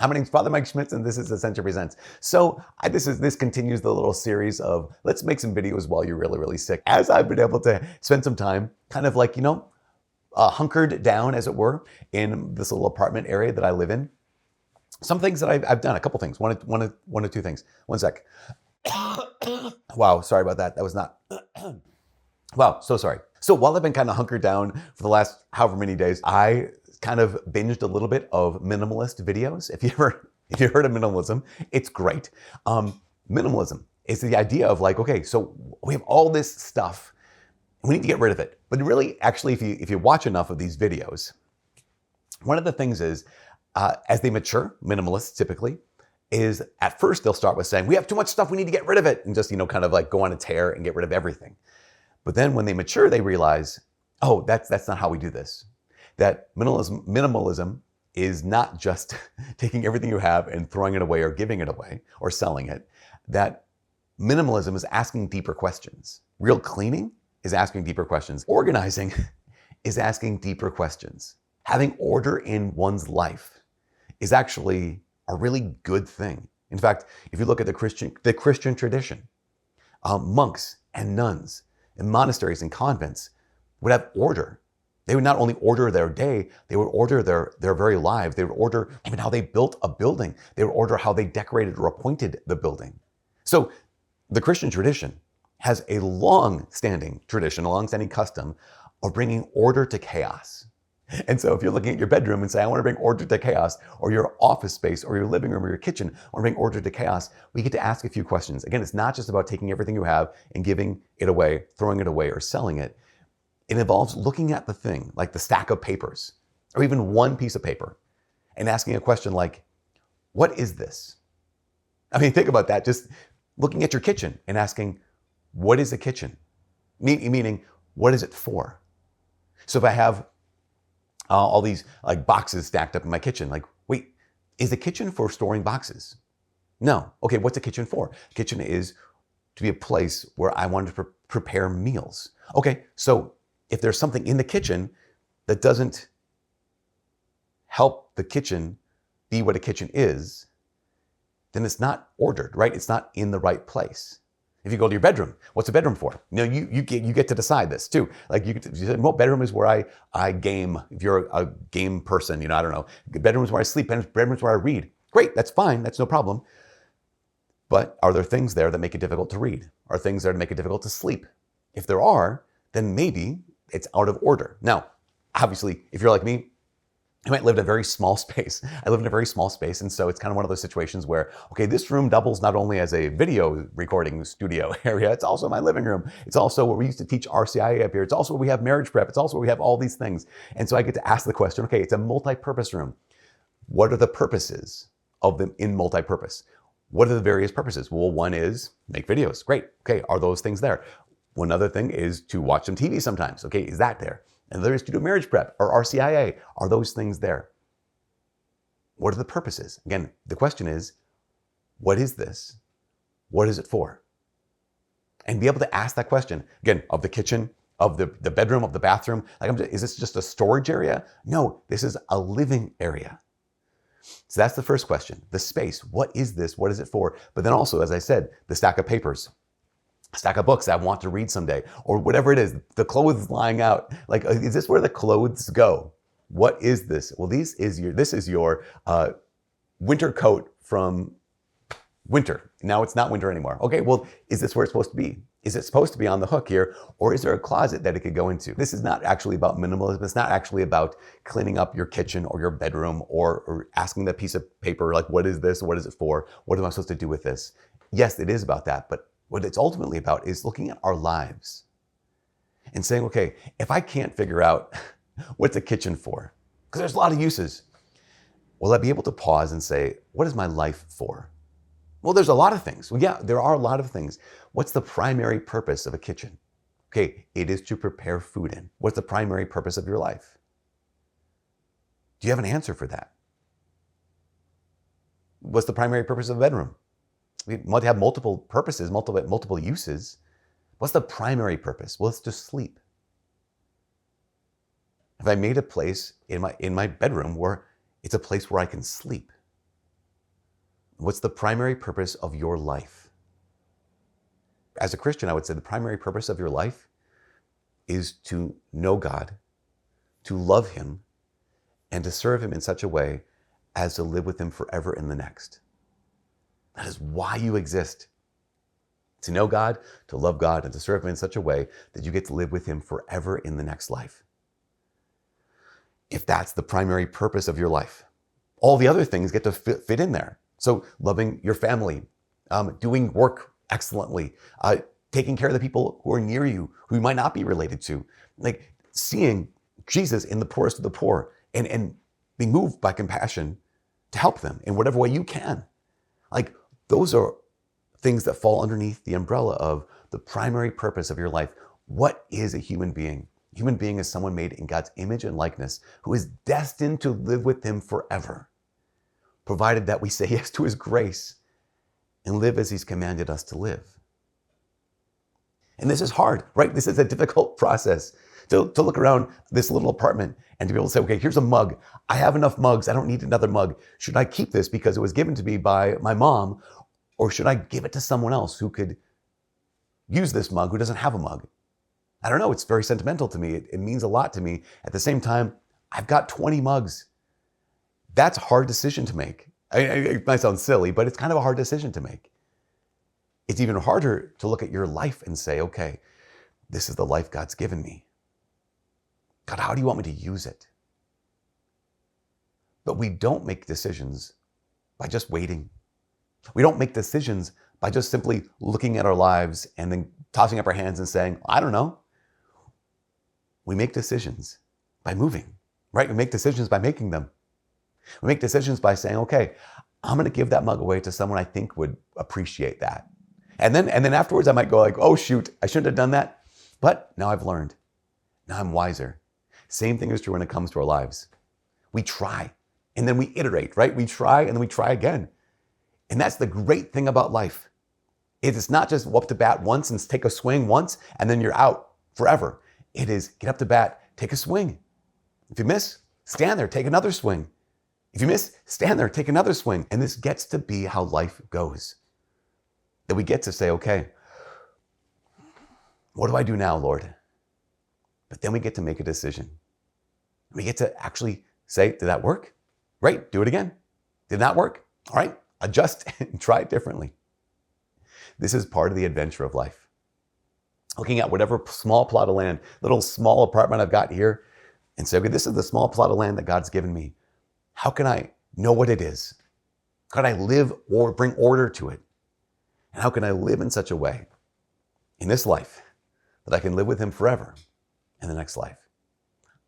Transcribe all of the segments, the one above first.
Hi, my name's Father Mike Schmitz, and this is Ascension Presents. So this continues the little series of let's make some videos while you're really, really sick. As I've been able to spend some time kind of like, hunkered down, as it were, in this little apartment area that I live in. Some things that I've done, a couple things, one or two things. One sec. Wow, sorry about that. That was not, wow, so sorry. So while I've been kind of hunkered down for the last however many days, I kind of binged a little bit of minimalist videos. If you heard of minimalism, it's great. Minimalism is the idea of like, okay, so we have all this stuff, we need to get rid of it. But really, actually, if you watch enough of these videos, one of the things is, as they mature, minimalists typically, is at first they'll start with saying, we have too much stuff, we need to get rid of it, and just, kind of like go on a tear and get rid of everything. But then when they mature, they realize, oh, that's not how we do this. That minimalism is not just taking everything you have and throwing it away or giving it away or selling it. That minimalism is asking deeper questions. Real cleaning is asking deeper questions. Organizing is asking deeper questions. Having order in one's life is actually a really good thing. In fact, if you look at the Christian tradition, monks and nuns and monasteries and convents would have order. They would not only order their day, they would order their very lives. They would order even how they built a building. They would order how they decorated or appointed the building. So the Christian tradition has a long-standing tradition, a long-standing custom of bringing order to chaos. And so if you're looking at your bedroom and say, I want to bring order to chaos, or your office space, or your living room, or your kitchen, I want to bring order to chaos, we get to ask a few questions. Again, it's not just about taking everything you have and giving it away, throwing it away, or selling it. It involves looking at the thing, like the stack of papers, or even one piece of paper, and asking a question like, what is this? I mean, think about that. Just looking at your kitchen and asking, what is a kitchen? Meaning, what is it for? So if I have all these like boxes stacked up in my kitchen, like, wait, is the kitchen for storing boxes? No. Okay, what's a kitchen for? The kitchen is to be a place where I want to prepare meals. Okay, so if there's something in the kitchen that doesn't help the kitchen be what a kitchen is, then it's not ordered, right? It's not in the right place. If you go to your bedroom, what's a bedroom for? You get to decide this too. Like you say, well, bedroom is where I game. If you're a game person, I don't know. Bedroom is where I sleep. Bedroom is where I read. Great, that's fine. That's no problem. But are there things there that make it difficult to read? Are things there to make it difficult to sleep? If there are, then maybe it's out of order. Now, obviously, if you're like me, you might live in a very small space. I live in a very small space, and so it's kind of one of those situations where, okay, this room doubles not only as a video recording studio area, it's also my living room. It's also where we used to teach RCIA up here. It's also where we have marriage prep. It's also where we have all these things. And so I get to ask the question, okay, it's a multi-purpose room. What are the purposes of them in multi-purpose? What are the various purposes? Well, one is make videos. Great. Okay, are those things there? One other thing is to watch some TV sometimes. Okay, is that there? And there is to do marriage prep or RCIA. Are those things there? What are the purposes? Again, the question is, what is this? What is it for? And be able to ask that question, again, of the kitchen, of the bedroom, of the bathroom. Like, is this just a storage area? No, this is a living area. So that's the first question, the space. What is this? What is it for? But then also, as I said, the stack of papers, a stack of books I want to read someday, or whatever it is, the clothes lying out. Like, is this where the clothes go? What is this? Well, this is your winter coat from winter. Now it's not winter anymore. Okay, well, is this where it's supposed to be? Is it supposed to be on the hook here, or is there a closet that it could go into? This is not actually about minimalism. It's not actually about cleaning up your kitchen or your bedroom or asking that piece of paper, like, what is this? What is it for? What am I supposed to do with this? Yes, it is about that, but what it's ultimately about is looking at our lives and saying, okay, if I can't figure out what's a kitchen for, because there's a lot of uses, will I be able to pause and say, what is my life for? Well, there's a lot of things. Well, yeah, there are a lot of things. What's the primary purpose of a kitchen? Okay, it is to prepare food in. What's the primary purpose of your life? Do you have an answer for that? What's the primary purpose of a bedroom? We might have multiple purposes, multiple uses. What's the primary purpose? Well, it's to sleep. Have I made a place in my bedroom where it's a place where I can sleep? What's the primary purpose of your life? As a Christian, I would say the primary purpose of your life is to know God, to love him, and to serve him in such a way as to live with him forever in the next. That is why you exist. To know God, to love God, and to serve him in such a way that you get to live with him forever in the next life. If that's the primary purpose of your life, all the other things get to fit in there. So loving your family, doing work excellently, taking care of the people who are near you, who you might not be related to, like seeing Jesus in the poorest of the poor and being moved by compassion to help them in whatever way you can. Like those are things that fall underneath the umbrella of the primary purpose of your life. What is a human being? A human being is someone made in God's image and likeness who is destined to live with him forever, provided that we say yes to his grace and live as he's commanded us to live. And this is hard, right? This is a difficult process to look around this little apartment and to be able to say, okay, here's a mug. I have enough mugs. I don't need another mug. Should I keep this because it was given to me by my mom? Or should I give it to someone else who could use this mug who doesn't have a mug? I don't know. It's very sentimental to me. It means a lot to me. At the same time, I've got 20 mugs. That's a hard decision to make. It might sound silly, but it's kind of a hard decision to make. It's even harder to look at your life and say, okay, this is the life God's given me. God, how do you want me to use it? But we don't make decisions by just waiting. We don't make decisions by just simply looking at our lives and then tossing up our hands and saying, I don't know. We make decisions by moving, right? We make decisions by making them. We make decisions by saying, okay, I'm going to give that mug away to someone I think would appreciate that. And then afterwards I might go like, oh shoot, I shouldn't have done that. But now I've learned. Now I'm wiser. Same thing is true when it comes to our lives. We try and then we iterate, right? We try and then we try again. And that's the great thing about life. It's not just up to bat once and take a swing once and then you're out forever. It is get up to bat, take a swing. If you miss, stand there, take another swing. If you miss, stand there, take another swing. And this gets to be how life goes. That we get to say, okay, what do I do now, Lord? But then we get to make a decision. We get to actually say, did that work? Right, do it again. Did that work? All right, adjust and try it differently. This is part of the adventure of life. Looking at whatever small plot of land, little small apartment I've got here, and say, okay, this is the small plot of land that God's given me. How can I know what it is? How can I live or bring order to it? And how can I live in such a way in this life that I can live with him forever in the next life?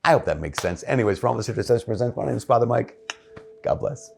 I hope that makes sense. Anyways, for all this here to Ascension Presents, my name is Father Mike. God bless.